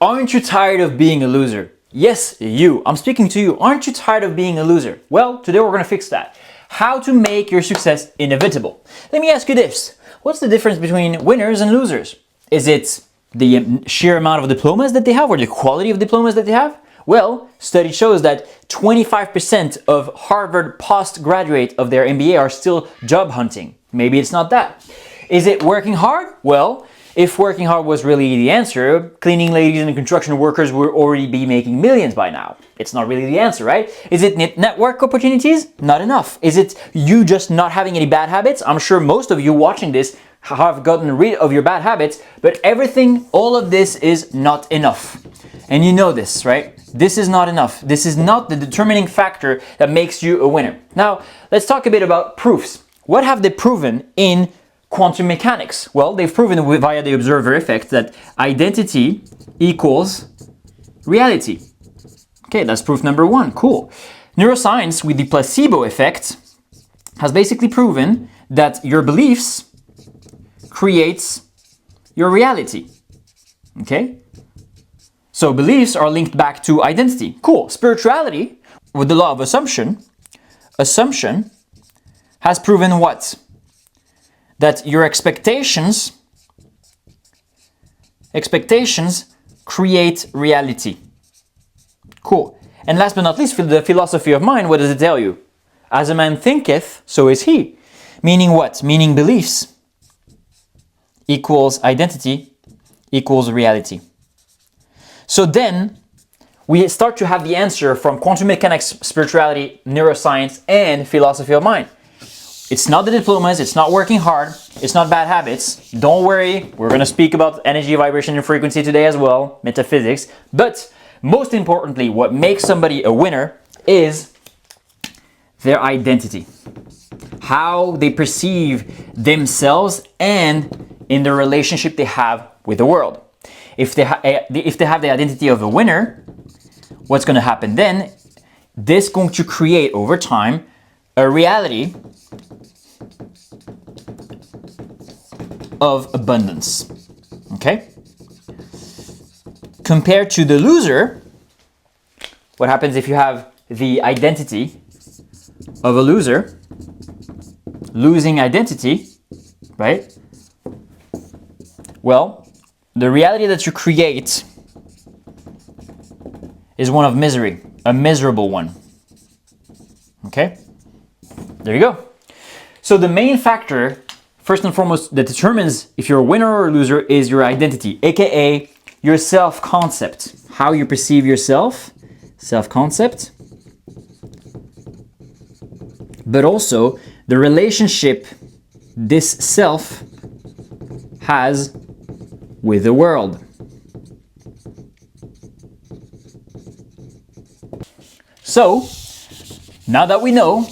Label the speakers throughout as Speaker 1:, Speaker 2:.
Speaker 1: Aren't you tired of being a loser? Yes, you. I'm speaking to you. Aren't you tired of being a loser? Well, today we're going to fix that. How to make your success inevitable. Let me ask you this. What's the difference between winners and losers? Is it the sheer amount of diplomas that they have or the quality of diplomas that they have? Well, study shows that 25% of Harvard postgraduate of their MBA are still job hunting. Maybe it's not that. Is it working hard? Well, if working hard was really the answer, cleaning ladies and construction workers would already be making millions by now. It's not really the answer, right? Is it network opportunities? Not enough. Is it you just not having any bad habits? I'm sure most of you watching this have gotten rid of your bad habits, but everything, all of this is not enough. And you know this, right? This is not enough. This is not the determining factor that makes you a winner. Now, let's talk a bit about proofs. What have they proven in quantum mechanics? Well, they've proven via the observer effect that identity equals reality. Okay, that's proof number one. Cool. Neuroscience with the placebo effect has basically proven that your beliefs creates your reality. Okay? So beliefs are linked back to identity. Cool. Spirituality with the law of assumption has proven what? That your expectations create reality. Cool. And last but not least, the philosophy of mind, what does it tell you? As a man thinketh, so is he. Meaning what? Meaning beliefs equals identity equals reality. So then we start to have the answer from quantum mechanics, spirituality, neuroscience, and philosophy of mind. It's not the diplomas, it's not working hard, it's not bad habits. Don't worry, we're going to speak about energy, vibration, and frequency today as well, metaphysics. But most importantly, what makes somebody a winner is their identity. How they perceive themselves and in the relationship they have with the world. If they have the identity of a winner, what's going to happen then? This is going to create over time a reality of abundance. Okay? Compared to the loser, what happens if you have the identity of a loser? Losing identity, right? Well, the reality that you create is one of misery, a miserable one. Okay? There you go. So the main factor, first and foremost, that determines if you're a winner or a loser is your identity, aka your self-concept. How you perceive yourself, self-concept, but also the relationship this self has with the world. So, now that we know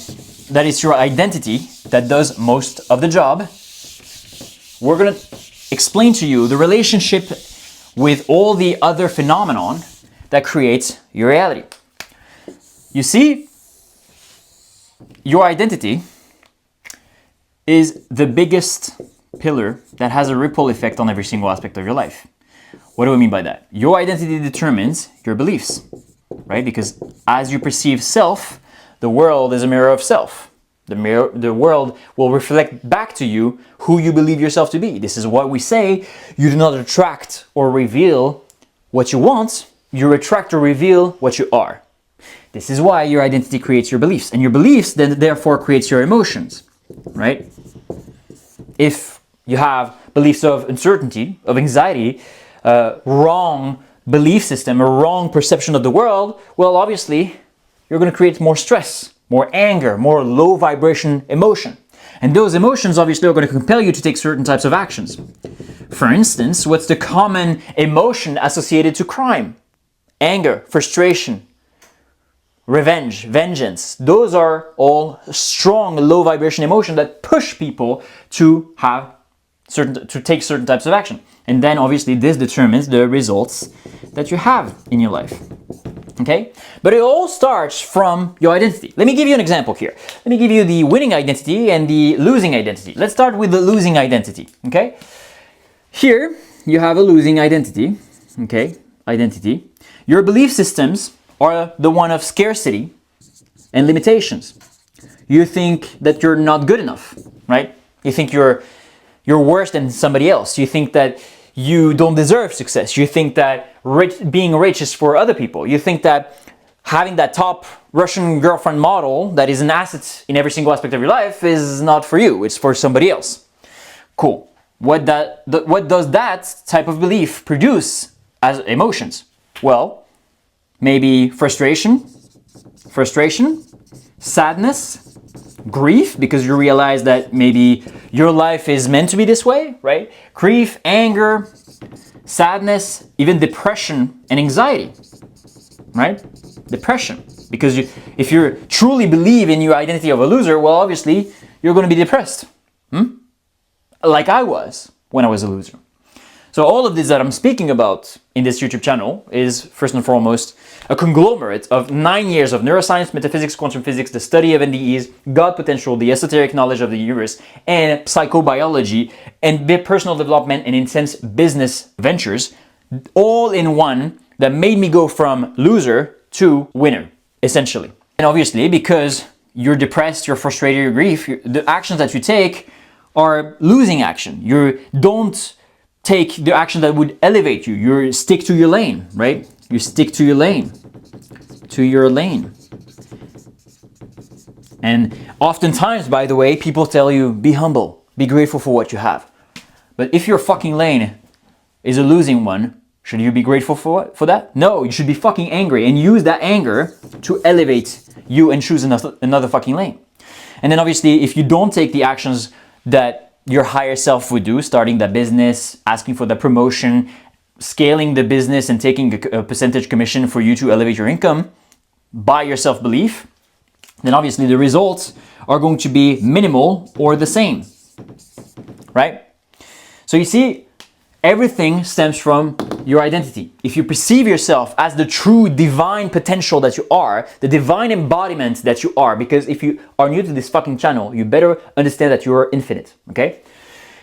Speaker 1: that it's your identity that does most of the job, we're going to explain to you the relationship with all the other phenomenon that creates your reality. You see, your identity is the biggest pillar that has a ripple effect on every single aspect of your life. What do I mean by that? Your identity determines your beliefs, right? Because as you perceive self, the world is a mirror of self. The world will reflect back to you who you believe yourself to be. This is why we say you do not attract or reveal what you want, you attract or reveal what you are. This is why your identity creates your beliefs, and your beliefs then therefore creates your emotions, right? If you have beliefs of uncertainty, of anxiety, wrong belief system, a wrong perception of the world, well, obviously, you're going to create more stress, more anger, more low vibration emotion. And those emotions obviously are going to compel you to take certain types of actions. For instance, what's the common emotion associated to crime? Anger, frustration, revenge, vengeance. Those are all strong low vibration emotions that push people to take certain types of action. And then obviously this determines the results that you have in your life. Okay? But it all starts from your identity. Let me give you an example here. Let me give you the winning identity and the losing identity. Let's start with the losing identity. Okay? Here you have a losing identity. Okay? identity, your belief systems are the one of scarcity and limitations. You think that you're not good enough, right? You think you're worse than somebody else. You think that you don't deserve success. You think that being rich is for other people. You think that having that top Russian girlfriend model that is an asset in every single aspect of your life is not for you. It's for somebody else. Cool. What does that type of belief produce as emotions? Well, maybe frustration, sadness, grief, because you realize that maybe your life is meant to be this way, right? Grief, anger, sadness, even depression and anxiety, right? Depression, because if you truly believe in your identity of a loser, well, obviously you're going to be depressed. Like I was when I was a loser. So all of this that I'm speaking about in this YouTube channel is first and foremost a conglomerate of 9 years of neuroscience, metaphysics, quantum physics, the study of NDEs, God potential, the esoteric knowledge of the universe, and psychobiology, and personal development and intense business ventures, all in one, that made me go from loser to winner, essentially. And obviously, because you're depressed, you're frustrated, you're grief, the actions that you take are losing action. You don't take the action that would elevate you. You stick to your lane, right? You stick to your lane. And oftentimes, by the way, people tell you, be humble, be grateful for what you have. But if your fucking lane is a losing one, should you be grateful for that? No, you should be fucking angry and use that anger to elevate you and choose another fucking lane. And then obviously, if you don't take the actions that your higher self would do, starting the business, asking for the promotion, scaling the business and taking a percentage commission for you to elevate your income by your self-belief, then obviously the results are going to be minimal or the same, right? So you see, everything stems from your identity. If you perceive yourself as the true divine potential that you are, the divine embodiment that you are, because if you are new to this fucking channel, you better understand that you are infinite, okay?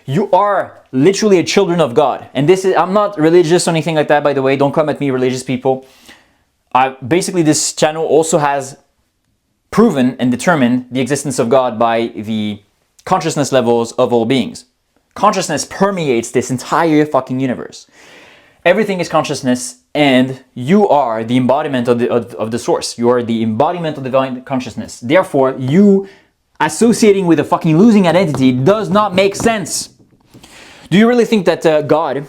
Speaker 1: You are literally a children of God. And this is, I'm not religious or anything like that, by the way. Don't come at me, religious people. Basically, this channel also has proven and determined the existence of God by the consciousness levels of all beings. Consciousness permeates this entire fucking universe. Everything is consciousness, and you are the embodiment of the source. You are the embodiment of divine consciousness. Therefore, you associating with a fucking losing identity does not make sense. Do you really think that God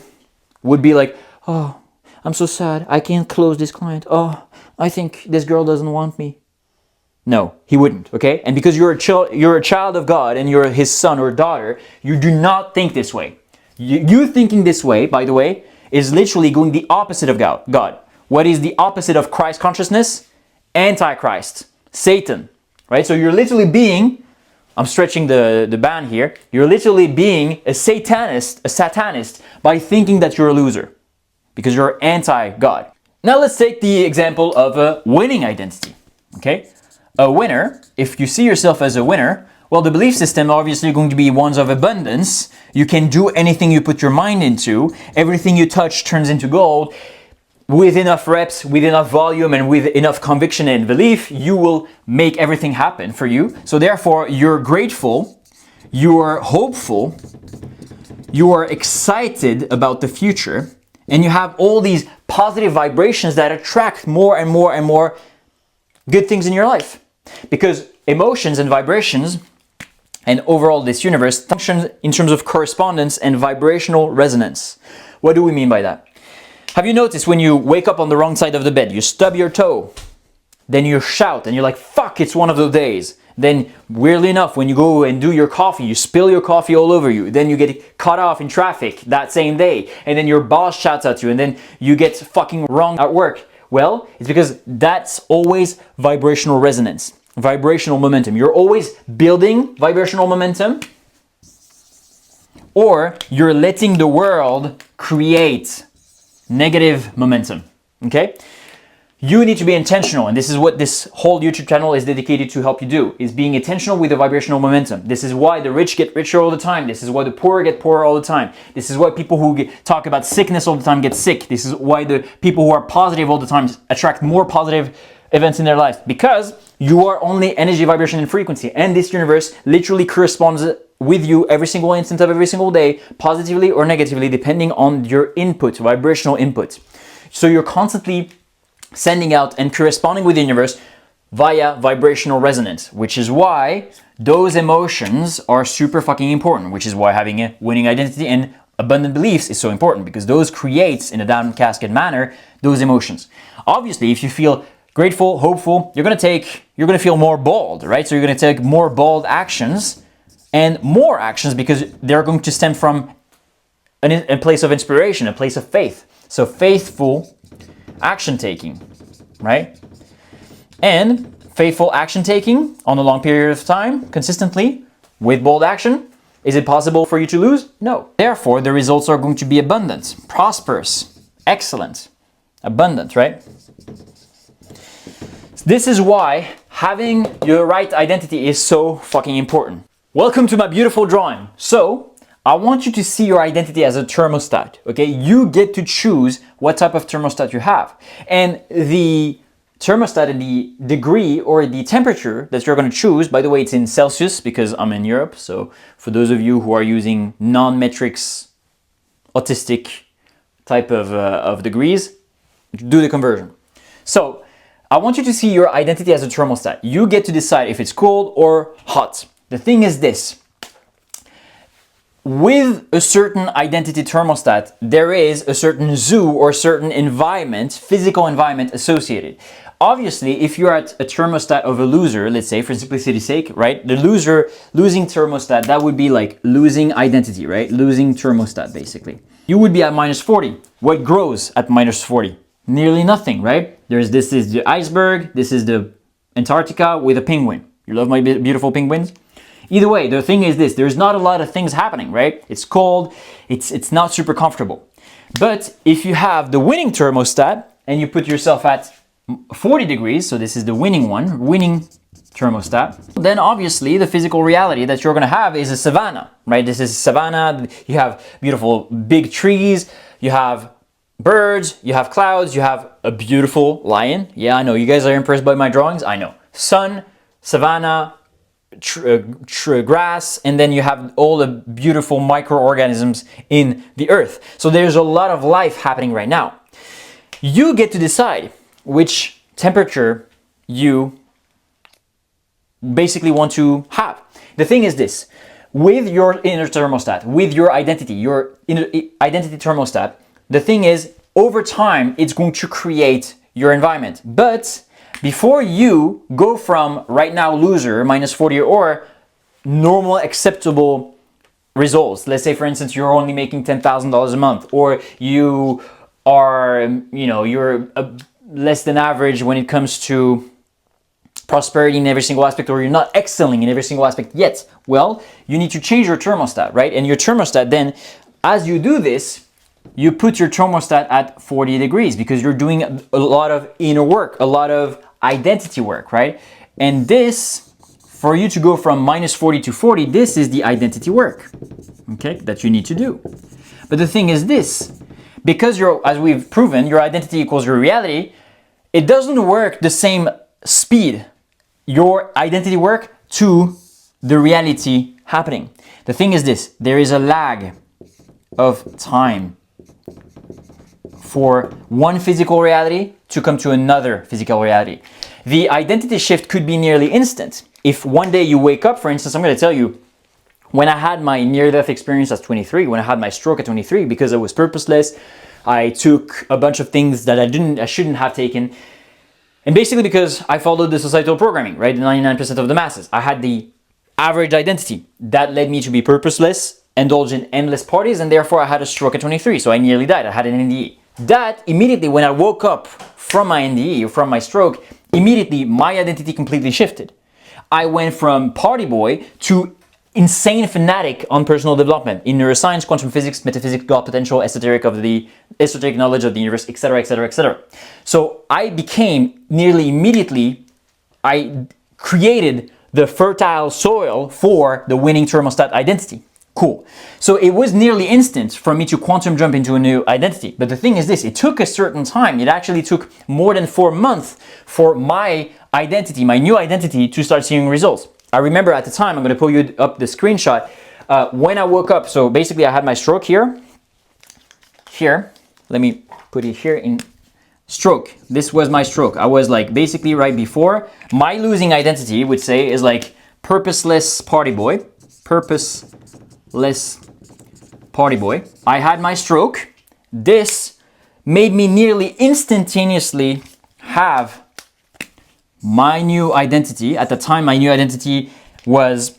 Speaker 1: would be like, oh, I'm so sad, I can't close this client. Oh, I think this girl doesn't want me. No, he wouldn't, okay? And because you're a child of God and you're his son or daughter, you do not think this way. You thinking this way, by the way, is literally going the opposite of God. What is the opposite of Christ consciousness? Antichrist, Satan, right? So you're literally being, I'm stretching the band here, you're literally being a satanist by thinking that you're a loser because you're anti-God. Now let's take the example of a winning identity, okay? A winner, if you see yourself as a winner, well, the belief system obviously going to be ones of abundance. You can do anything you put your mind into. Everything you touch turns into gold. With enough reps, with enough volume, and with enough conviction and belief, you will make everything happen for you. So therefore, you're grateful, you are hopeful, you are excited about the future, and you have all these positive vibrations that attract more and more and more good things in your life. Because emotions and vibrations and overall this universe functions in terms of correspondence and vibrational resonance. What do we mean by that? Have you noticed when you wake up on the wrong side of the bed, you stub your toe, then you shout and you're like, fuck, it's one of those days. Then weirdly enough, when you go and do your coffee, you spill your coffee all over you. Then you get cut off in traffic that same day. And then your boss shouts at you and then you get fucking wrong at work. Well, it's because that's always vibrational resonance, vibrational momentum. You're always building vibrational momentum, or you're letting the world create negative momentum, okay? you need to be intentional, and this is what this whole YouTube channel is dedicated to help you do, is being intentional with the vibrational momentum. This is why the rich get richer all the time. This is why the poor get poorer all the time. This is why people who talk about sickness all the time get sick. This is why the people who are positive all the time attract more positive events in their lives, because you are only energy, vibration, and frequency, and this universe literally corresponds with you every single instant of every single day, positively or negatively, depending on your input, vibrational input. So you're constantly sending out and corresponding with the universe via vibrational resonance, which is why those emotions are super fucking important, which is why having a winning identity and abundant beliefs is so important, because those creates, in a down cascade manner, those emotions. Obviously, if you feel grateful, hopeful, you're gonna feel more bold, right? So you're gonna take more bold actions and more actions because they're going to stem from a place of inspiration, a place of faith. So faithful action taking, right? And faithful action taking on a long period of time, consistently, with bold action. Is it possible for you to lose? No. Therefore, the results are going to be abundant, prosperous, excellent, abundant, right? This is why having your right identity is so fucking important. Welcome to my beautiful drawing. So, I want you to see your identity as a thermostat, okay? You get to choose what type of thermostat you have. And the thermostat and the degree or the temperature that you're going to choose, by the way, it's in Celsius because I'm in Europe. So for those of you who are using non-metrics, autistic type of degrees, do the conversion. So I want you to see your identity as a thermostat. You get to decide if it's cold or hot. The thing is this. With a certain identity thermostat, there is a certain zoo or certain environment, physical environment associated. Obviously, if you're at a thermostat of a loser, let's say for simplicity's sake, right? The losing thermostat, that would be like losing identity, right? Losing thermostat, basically. You would be at minus 40. What grows at minus 40? Nearly nothing, right? This is the iceberg, this is the Antarctica with a penguin. You love my beautiful penguins? Either way, the thing is this, there's not a lot of things happening, right? It's cold, it's not super comfortable. But if you have the winning thermostat and you put yourself at 40 degrees, so this is the winning one, winning thermostat, then obviously the physical reality that you're gonna have is a savanna, right? This is savanna, you have beautiful big trees, you have birds, you have clouds, you have a beautiful lion. Yeah, I know, you guys are impressed by my drawings, I know. Sun, savanna, grass, and then you have all the beautiful microorganisms in the earth. So there's a lot of life happening right now. You get to decide which temperature you basically want to have. The thing is this, with your inner thermostat, with your identity identity thermostat, the thing is, over time, it's going to create your environment. But before you go from right now loser, minus 40, or normal acceptable results, let's say for instance, you're only making $10,000 a month, or you are, you're less than average when it comes to prosperity in every single aspect, or you're not excelling in every single aspect yet. Well, you need to change your thermostat, right? And your thermostat then, as you do this, you put your thermostat at 40 degrees because you're doing a lot of inner work, a lot of identity work, right? And this, for you to go from minus 40 to 40, this is the identity work, okay, that you need to do. But the thing is this, because as we've proven, your identity equals your reality, it doesn't work the same speed, your identity work to the reality happening. The thing is this, there is a lag of time for one physical reality to come to another physical reality. The identity shift could be nearly instant. If one day you wake up, for instance, I'm going to tell you, when I had my near-death experience at 23, when I had my stroke at 23, because I was purposeless, I took a bunch of things that I shouldn't have taken. And basically because I followed the societal programming, right? The 99% of the masses. I had the average identity. That led me to be purposeless, indulge in endless parties, and therefore I had a stroke at 23, so I nearly died. I had an NDE. That immediately, when I woke up from my NDE, or from my stroke, immediately my identity completely shifted. I went from party boy to insane fanatic on personal development in neuroscience, quantum physics, metaphysics, God potential, esoteric knowledge of the universe, etc., etc., etc. So I became nearly immediately, I created the fertile soil for the winning thermostat identity. Cool. So it was nearly instant for me to quantum jump into a new identity. But the thing is this, it took a certain time. It actually took more than 4 months for my identity, my new identity, to start seeing results. I remember at the time, I'm going to pull you up the screenshot, when I woke up. So basically I had my stroke here. Let me put it here in stroke. This was my stroke. I was like basically right before. My losing identity would say is like purposeless party boy. Purposeless party boy. I had my stroke. This made me nearly instantaneously have my new identity. At the time, my new identity was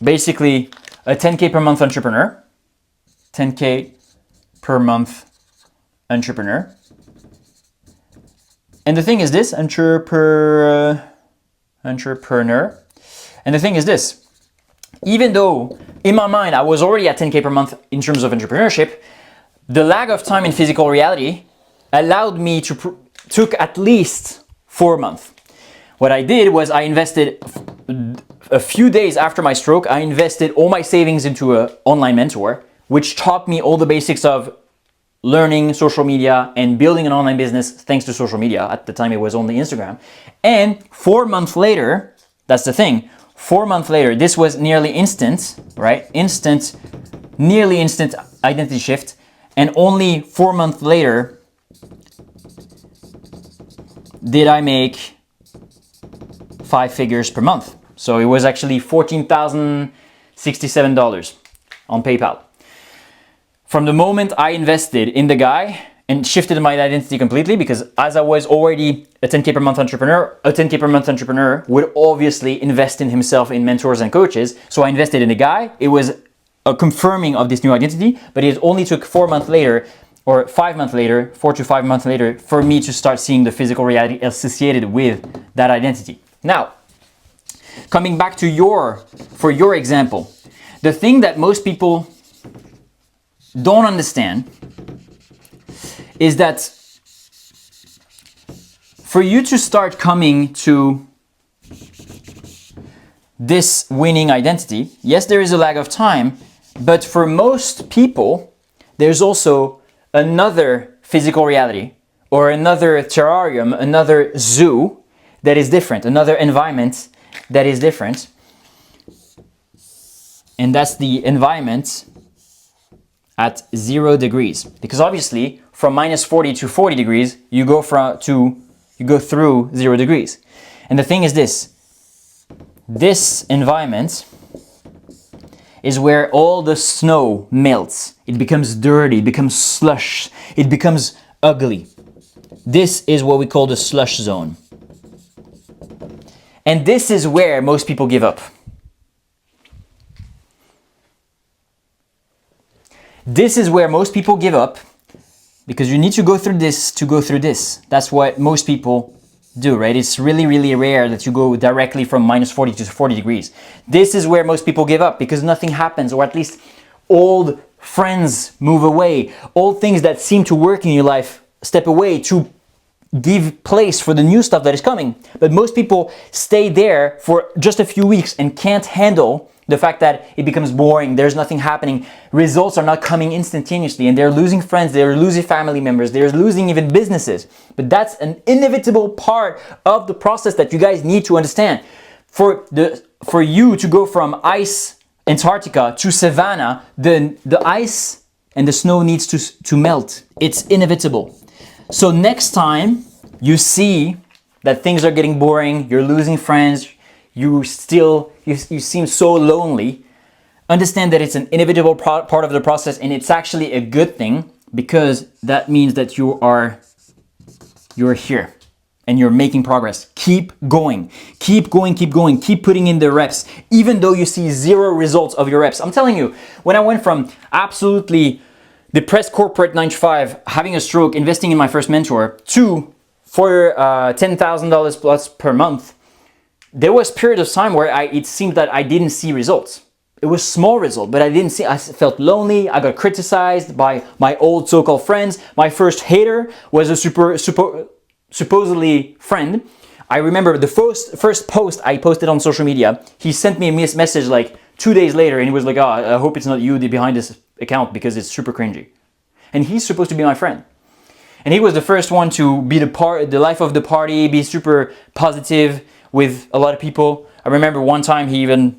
Speaker 1: basically a 10K per month entrepreneur. 10K per month entrepreneur. And the thing is this, entrepreneur. And the thing is this, even though in my mind I was already at 10K per month in terms of entrepreneurship, the lag of time in physical reality allowed me to took at least 4 months. What I did was I invested a few days after my stroke, I invested all my savings into an online mentor, which taught me all the basics of learning social media and building an online business thanks to social media. At the time it was only Instagram. And 4 months later, that's the thing, 4 months later, this was nearly instant, right? Nearly instant identity shift. And only 4 months later, did I make 5 figures per month. So it was actually $14,067 on PayPal. From the moment I invested in the guy and shifted my identity completely, because as I was already a 10K per month entrepreneur, a 10K per month entrepreneur would obviously invest in himself in mentors and coaches. So I invested in the guy. It was a confirming of this new identity, but it only took 4 months later or 5 months later, 4 to 5 months later, for me to start seeing the physical reality associated with that identity. Now, coming back to your example, the thing that most people don't understand is that for you to start coming to this winning identity, yes, there is a lag of time, but for most people, there's also another physical reality or another terrarium, another zoo that is different, another environment that is different. And that's the environment at 0 degrees. Because obviously from minus 40 to 40 degrees, you go through 0 degrees. And the thing is this environment is where all the snow melts. It becomes dirty, it becomes slush, it becomes ugly. This is what we call the slush zone. And this is where most people give up. This is where most people give up because you need to go through this to go through this. That's what most people do, right? It's really, really rare that you go directly from minus 40 to 40 degrees. This is where most people give up because nothing happens, or at least old friends move away. Old things that seem to work in your life step away to give place for the new stuff that is coming. But most people stay there for just a few weeks and can't handle the fact that it becomes boring, there's nothing happening, results are not coming instantaneously, and they're losing friends, they're losing family members, they're losing even businesses. But that's an inevitable part of the process that you guys need to understand. For you to go from ice Antarctica to Savannah, the ice and the snow needs to melt. It's inevitable. So next time you see that things are getting boring, you're losing friends, you seem so lonely, understand that it's an inevitable part of the process, and it's actually a good thing because that means that you're here and you're making progress. Keep going, keep putting in the reps, even though you see 0 results of your reps. I'm telling you, when I went from absolutely depressed corporate 9-to-5, having a stroke, investing in my first mentor, to for $10,000 plus per month, there was period of time where it seemed that I didn't see results. It was small result, but I felt lonely. I got criticized by my old so-called friends. My first hater was a supposedly friend. I remember the first post I posted on social media, he sent me a message like 2 days later, and he was like, oh, I hope it's not you behind this account because it's super cringy. And he's supposed to be my friend. And he was the first one to be the life of the party, be super positive with a lot of people. I remember one time he even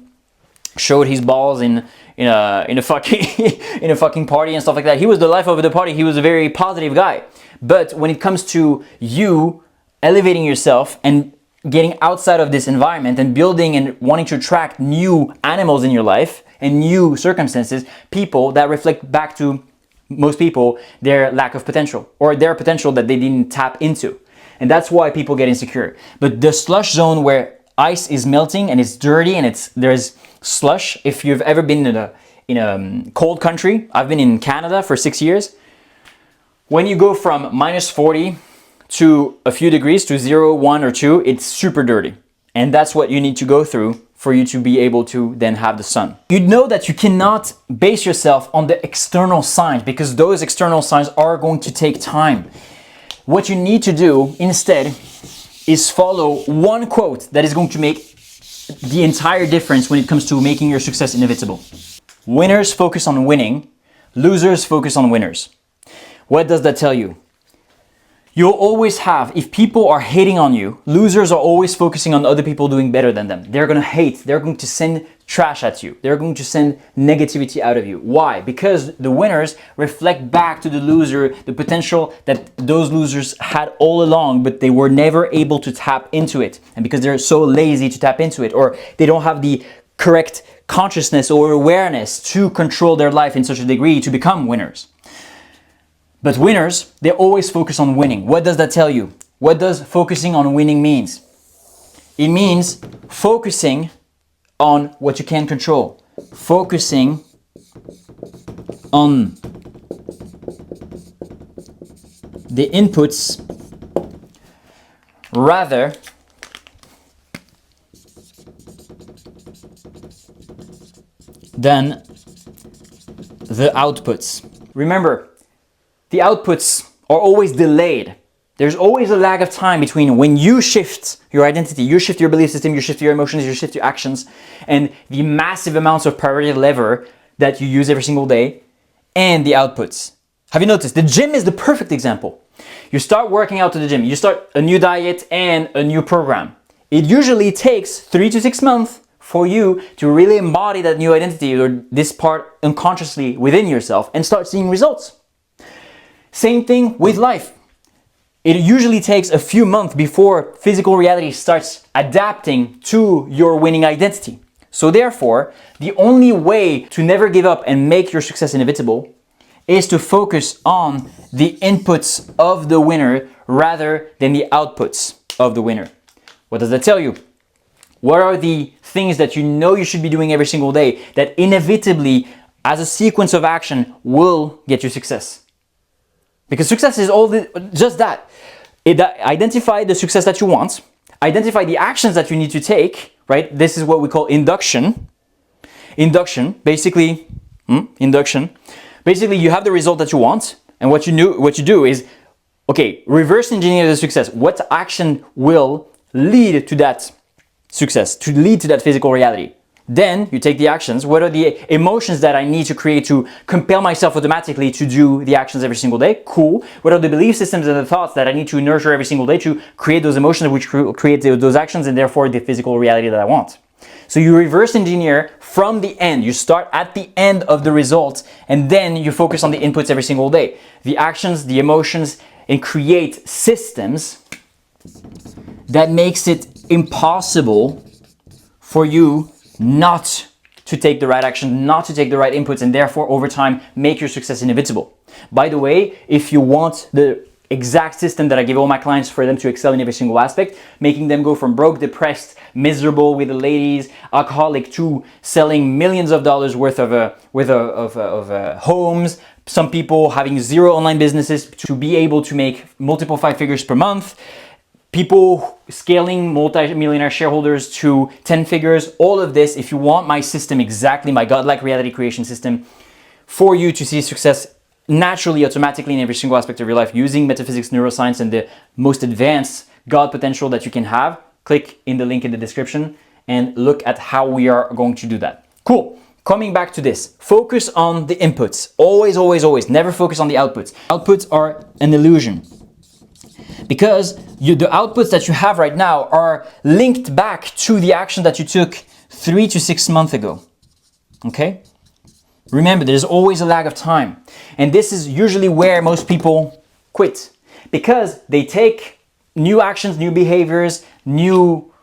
Speaker 1: showed his balls in a fucking party and stuff like that. He was the life of the party. He was a very positive guy. But when it comes to you elevating yourself and getting outside of this environment and building and wanting to attract new animals in your life and new circumstances, people that reflect back to most people their lack of potential or their potential that they didn't tap into. And that's why people get insecure. But the slush zone where ice is melting and it's dirty and there's slush, if you've ever been in a cold country, I've been in Canada for 6 years. When you go from -40 to a few degrees to 0, 1 or 2, it's super dirty. And that's what you need to go through for you to be able to then have the sun. You know that you cannot base yourself on the external signs because those external signs are going to take time. What you need to do instead is follow one quote that is going to make the entire difference when it comes to making your success inevitable. Winners focus on winning, losers focus on winners. What does that tell you? You'll always have, if people are hating on you, losers are always focusing on other people doing better than them. They're going to hate, they're going to send trash at you. They're going to send negativity out of you. Why? Because the winners reflect back to the loser the potential that those losers had all along, but they were never able to tap into it. And because they're so lazy to tap into it, or they don't have the correct consciousness or awareness to control their life in such a degree to become winners. But winners, they always focus on winning. What does that tell you? What does focusing on winning means? It means focusing on what you can control. Focusing on the inputs rather than the outputs. Remember, the outputs are always delayed. There's always a lag of time between when you shift your identity, you shift your belief system, you shift your emotions, you shift your actions, and the massive amounts of priority lever that you use every single day, and the outputs. Have you noticed? The gym is the perfect example. You start working out to the gym, you start a new diet and a new program. It usually takes 3 to 6 months for you to really embody that new identity or this part unconsciously within yourself and start seeing results. Same thing with life. It usually takes a few months before physical reality starts adapting to your winning identity. So therefore, the only way to never give up and make your success inevitable is to focus on the inputs of the winner rather than the outputs of the winner. What does that tell you? What are the things that you know you should be doing every single day that inevitably, as a sequence of action, will get you success? Because success is just that. Identify the success that you want. Identify the actions that you need to take, right? This is what we call induction. Induction, basically, you have the result that you want, and what you do is, okay, reverse engineer the success. What action will lead to that success, to lead to that physical reality? Then you take the actions. What are the emotions that I need to create to compel myself automatically to do the actions every single day? Cool. What are the belief systems and the thoughts that I need to nurture every single day to create those emotions which create those actions and therefore the physical reality that I want? So you reverse engineer from the end. You start at the end of the results and then you focus on the inputs every single day. The actions, the emotions, and create systems that makes it impossible for you not to take the right action, not to take the right inputs, and therefore over time make your success inevitable. By the way, if you want the exact system that I give all my clients for them to excel in every single aspect, making them go from broke, depressed, miserable with the ladies, alcoholic, to selling millions of dollars worth of homes, some people having 0 online businesses, to be able to make multiple 5 figures per month, people scaling multi-millionaire shareholders to 10 figures, all of this. If you want my system, exactly my godlike reality creation system for you to see success naturally, automatically in every single aspect of your life using metaphysics, neuroscience, and the most advanced God potential that you can have, click in the link in the description and look at how we are going to do that. Cool. Coming back to this, focus on the inputs. Always, always, always. Never focus on the outputs. Outputs are an illusion because the outputs that you have right now are linked back to the action that you took 3 to 6 months ago. Okay? Remember, there's always a lag of time. And this is usually where most people quit because they take new actions, new behaviors, new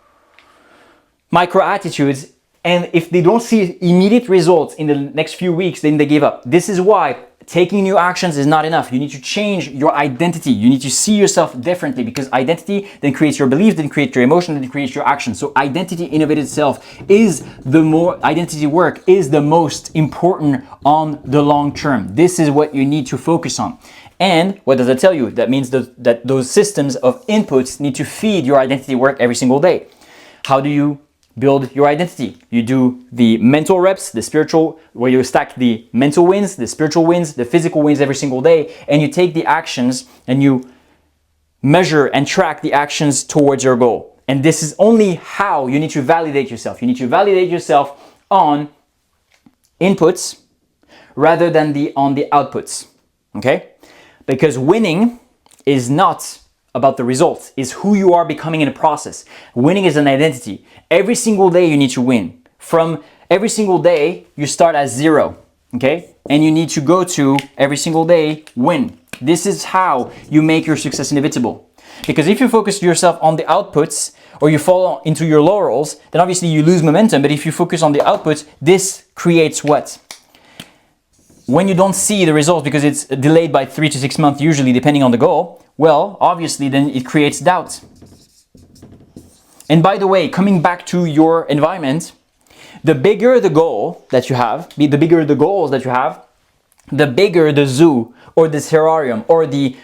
Speaker 1: micro attitudes, and if they don't see immediate results in the next few weeks, then they give up. This is why taking new actions is not enough. You need to change your identity. You need to see yourself differently because identity then creates your belief, then creates your emotion, then creates your action. So identity in of itself is identity work is the most important on the long term. This is what you need to focus on. And what does that tell you? That means that those systems of inputs need to feed your identity work every single day. How do you build your identity? You do the mental reps, the spiritual, where you stack the mental wins, the spiritual wins, the physical wins every single day, and you take the actions and you measure and track the actions towards your goal. And this is only how you need to validate yourself. You need to validate yourself on inputs rather than on the outputs. Okay? Because winning is not about the results, is who you are becoming in a process. Winning is an identity. Every single day you need to win. From every single day, you start at 0, okay? And you need to go to every single day, win. This is how you make your success inevitable. Because if you focus yourself on the outputs or you fall into your laurels, then obviously you lose momentum. But if you focus on the outputs, this creates what? When you don't see the results because it's delayed by 3 to 6 months, usually depending on the goal, well, obviously then it creates doubt. And by the way, coming back to your environment, the bigger the goal that you have, the bigger the goals that you have, the bigger the zoo or the terrarium or the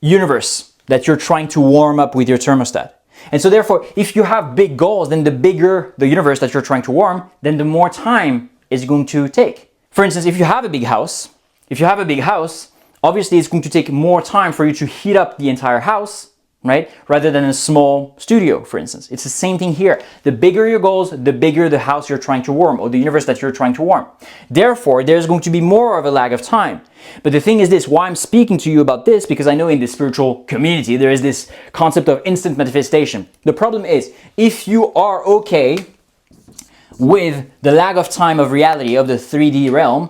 Speaker 1: universe that you're trying to warm up with your thermostat. And so therefore, if you have big goals, then the bigger the universe that you're trying to warm, then the more time it's going to take. For instance, if you have a big house, obviously it's going to take more time for you to heat up the entire house, right? Rather than a small studio, for instance. It's the same thing here. The bigger your goals, the bigger the house you're trying to warm or the universe that you're trying to warm. Therefore, there's going to be more of a lag of time. But the thing is this, why I'm speaking to you about this, because I know in the spiritual community, there is this concept of instant manifestation. The problem is, if you are okay with the lag of time of reality of the 3D realm,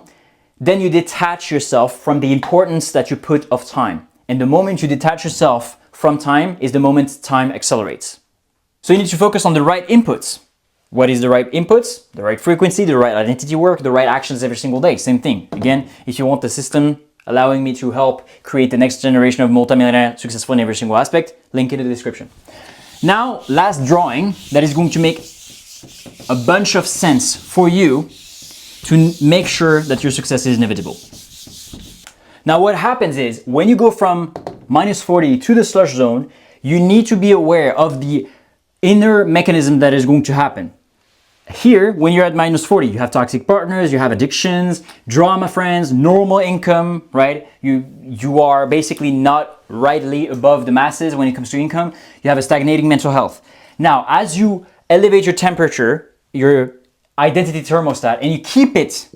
Speaker 1: then you detach yourself from the importance that you put of time. And the moment you detach yourself from time is the moment time accelerates. So you need to focus on the right inputs. What is the right inputs? The right frequency, the right identity work, the right actions every single day. Same thing. Again, if you want the system allowing me to help create the next generation of multimillionaire successful in every single aspect, link in the description. Now, last drawing that is going to make a bunch of sense for you to make sure that your success is inevitable. Now, what happens is when you go from -40 to the slush zone, you need to be aware of the inner mechanism that is going to happen. Here, when you're at -40, you have toxic partners, you have addictions, drama friends, normal income, right? You are basically not rightly above the masses when it comes to income. You have a stagnating mental health. Now, as you elevate your temperature, your identity thermostat, and you keep it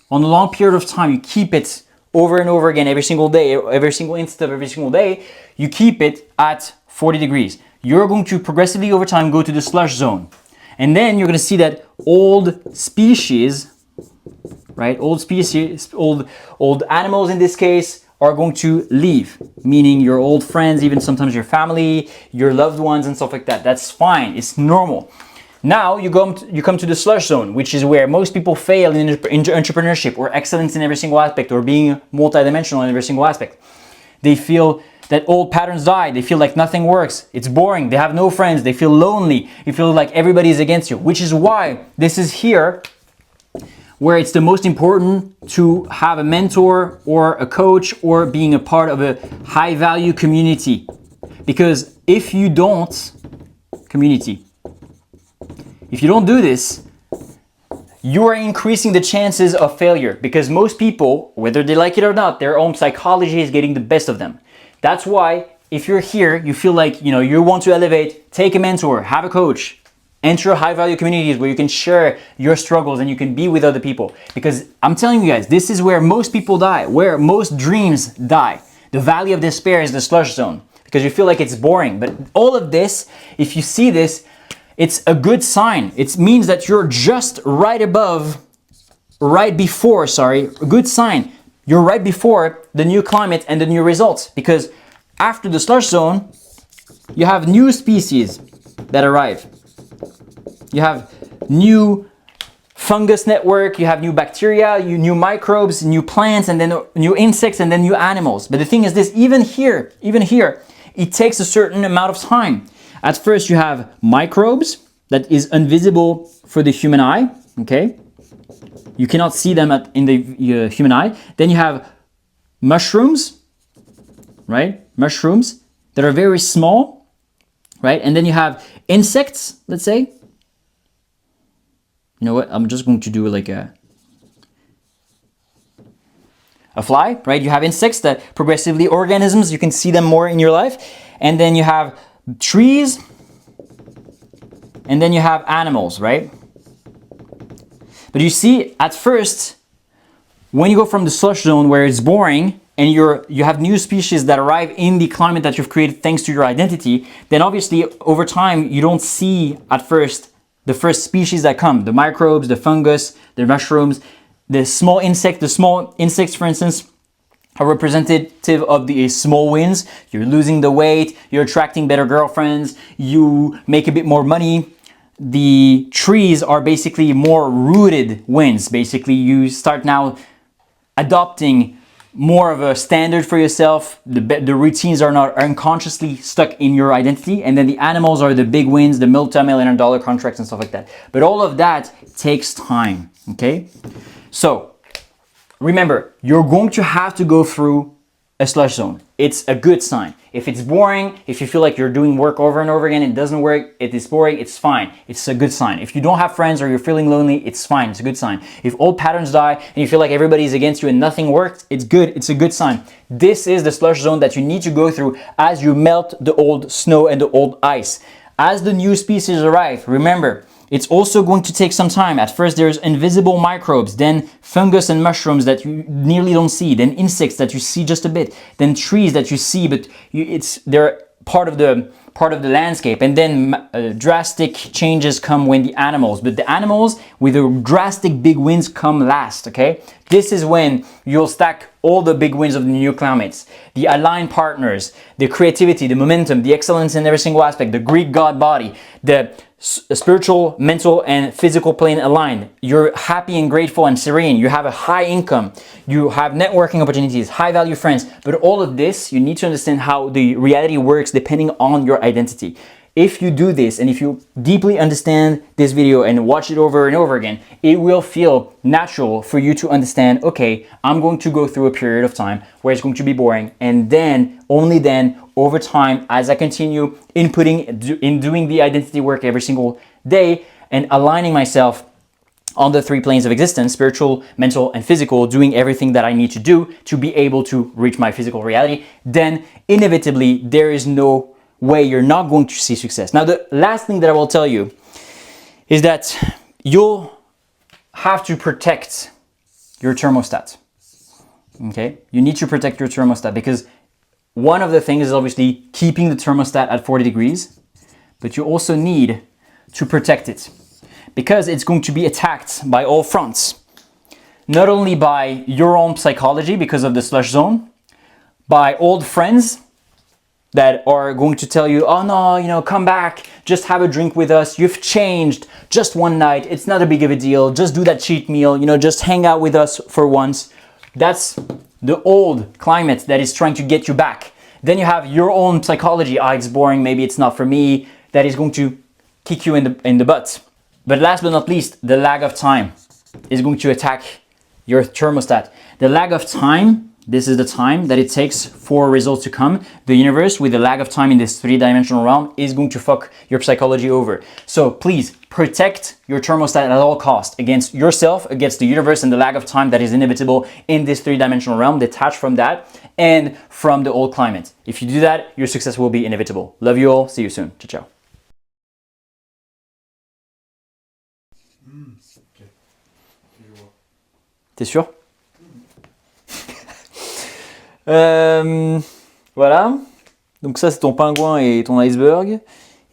Speaker 1: on a long period of time, you keep it over and over again every single day, every single instant of every single day, you keep it at 40 degrees. You're going to progressively over time go to the slush zone. And then you're going to see that old species, right? Old animals in this case are going to leave, meaning your old friends, even sometimes your family, your loved ones and stuff like that. That's fine. It's normal. Now you come to the slush zone, which is where most people fail in entrepreneurship or excellence in every single aspect or being multidimensional in every single aspect. They feel that old patterns die. They feel like nothing works. It's boring. They have no friends. They feel lonely. You feel like everybody is against you, which is why this is here where it's the most important to have a mentor or a coach or being a part of a high value community. Because if you don't, community, if you don't do this, you are increasing the chances of failure, because most people, whether they like it or not, their own psychology is getting the best of them. That's why if you're here, you feel like, you want to elevate, take a mentor, have a coach, enter high value communities where you can share your struggles and you can be with other people. Because I'm telling you guys, this is where most people die, where most dreams die. The valley of despair is the slush zone, because you feel like it's boring. But all of this, if you see this, it's a good sign. It means that you're just a good sign. You're right before the new climate and the new results, because after the slush zone, you have new species that arrive. You have new fungus network, you have new bacteria, new microbes, new plants, and then new insects, and then new animals. But the thing is this, even here, it takes a certain amount of time. At first you have microbes that is invisible for the human eye, okay? You cannot see them in the human eye. Then you have mushrooms, right? Mushrooms that are very small, right? And then you have insects, let's say. You know what? I'm just going to do like a fly, right? You have insects that progressively organisms, you can see them more in your life. And then you have trees, and then you have animals, right? But you see, at first, when you go from the slush zone where it's boring and you have new species that arrive in the climate that you've created thanks to your identity, then obviously over time you don't see at first the first species that come, the microbes, the fungus, the mushrooms, the small insects, for instance, are representative of the small wins. You're losing the weight, you're attracting better girlfriends, you make a bit more money. The trees are basically more rooted wins. Basically, you start now adopting more of a standard for yourself. The routines are not unconsciously stuck in your identity. And then the animals are the big wins, the multi-million dollar contracts and stuff like that. But all of that takes time, okay? So remember, you're going to have to go through a slush zone. It's a good sign. If it's boring, if you feel like you're doing work over and over again, it doesn't work, it is boring, it's fine. It's a good sign. If you don't have friends or you're feeling lonely, it's fine. It's a good sign. If old patterns die and you feel like everybody's against you and nothing works, it's good. It's a good sign. This is the slush zone that you need to go through as you melt the old snow and the old ice. As the new species arrive, remember, it's also going to take some time. At first, there's invisible microbes, then fungus and mushrooms that you nearly don't see, then insects that you see just a bit, then trees that you see, but they're part of the landscape. And then drastic changes come when the animals, but the animals with the drastic big wins come last, okay? This is when you'll stack all the big wins of the new climates, the aligned partners, the creativity, the momentum, the excellence in every single aspect, the Greek god body, the spiritual, mental, and physical plane aligned. You're happy and grateful and serene. You have a high income. You have networking opportunities, high value friends. But all of this, you need to understand how the reality works depending on your identity. If you do this and if you deeply understand this video and watch it over and over again, it will feel natural for you to understand, okay, I'm going to go through a period of time where it's going to be boring. And then, only then, over time, as I continue inputting, in doing the identity work every single day and aligning myself on the three planes of existence, spiritual, mental, and physical, doing everything that I need to do to be able to reach my physical reality, then inevitably there is no way you're not going to see success. Now, the last thing that I will tell you is that you'll have to protect your thermostat. Okay? You need to protect your thermostat because one of the things is obviously keeping the thermostat at 40 degrees, but you also need to protect it because it's going to be attacked by all fronts. Not only by your own psychology because of the slush zone, by old friends that are going to tell you, oh no, come back, just have a drink with us, you've changed, just one night, it's not a big of a deal, just do that cheat meal, just hang out with us for once. That's the old climate that is trying to get you back. Then you have your own psychology, it's boring, maybe it's not for me, that is going to kick you in the butt. But last but not least, the lag of time is going to attack your thermostat. The lag of time This is the time that it takes for results to come. The universe, with a lag of time in this three-dimensional realm, is going to fuck your psychology over. So please protect your thermostat at all costs against yourself, against the universe, and the lag of time that is inevitable in this three-dimensional realm. Detach from that and from the old climate. If you do that, your success will be inevitable. Love you all. See you soon. Ciao, ciao. T'es sûr? Voilà. Donc ça, c'est ton pingouin et ton iceberg.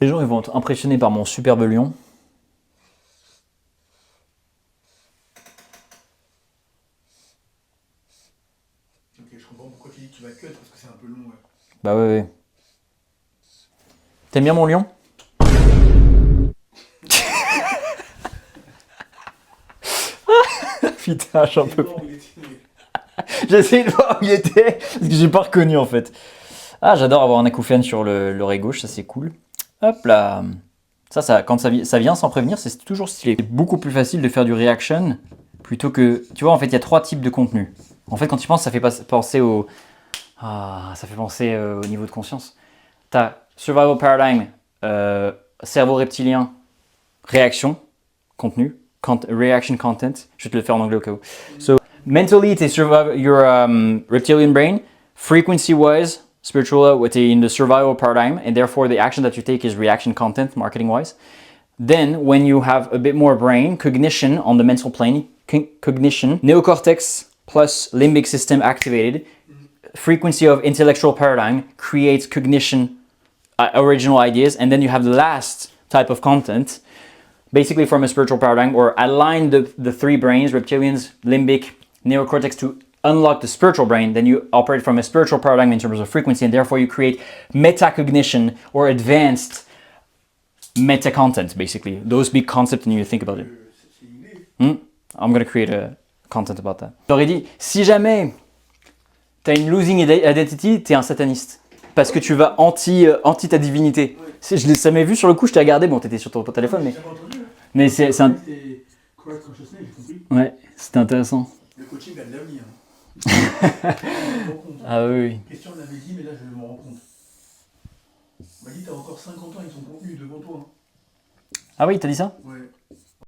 Speaker 1: Les gens, ils vont être impressionnés par mon superbe lion.
Speaker 2: Ok, je comprends pourquoi tu dis que tu vas cut parce que c'est un peu long. Ouais.
Speaker 1: Bah ouais. T'aimes bien mon lion? Putain, j'en peux plus. J'ai essayé de voir où il était, parce que j'ai pas reconnu en fait. Ah, j'adore avoir un acouphène sur l'oreille gauche, ça c'est cool. Hop là. Ça quand ça vient sans prévenir, c'est toujours stylé. C'est beaucoup plus facile de faire du reaction plutôt que... Tu vois, en fait, il y a 3 types de contenu. En fait, quand tu penses, ça fait penser au... Ah, ça fait penser au niveau de conscience. T'as survival paradigm, cerveau reptilien, réaction, contenu, reaction content. Je vais te le faire en anglais au cas où. So, mentally, it's your reptilian brain. Frequency-wise, spiritual, in the survival paradigm, and therefore the action that you take is reaction content, marketing-wise. Then, when you have a bit more brain, cognition on the mental plane, cognition, neocortex plus limbic system activated, frequency of intellectual paradigm creates cognition, original ideas, and then you have the last type of content, basically from a spiritual paradigm, or align the 3 brains, reptilians, limbic, neocortex, to unlock the spiritual brain. Then you operate from a spiritual paradigm in terms of frequency, and therefore you create metacognition or advanced meta content, basically. Those big concepts, and you think about it. I'm gonna create a content about that. J'aurais dit, si jamais t'as une losing identity, t'es un sataniste. Parce que tu vas anti ta divinité. Ouais. Ça m'est vu sur le coup, je t'ai regardé, bon t'étais sur ton téléphone, mais...
Speaker 2: Entendu, hein.
Speaker 1: Mais c'est un...
Speaker 2: Correct consciousness, j'ai compris.
Speaker 1: Ouais, c'était intéressant.
Speaker 2: Le coaching a de l'avenir.
Speaker 1: Ah oui.
Speaker 2: Christian l'avait dit, mais là je me rends compte. Il m'a dit, t'as encore 50 ans avec son contenu devant toi. Hein.
Speaker 1: Ah oui, t'as dit ça?
Speaker 2: Ouais.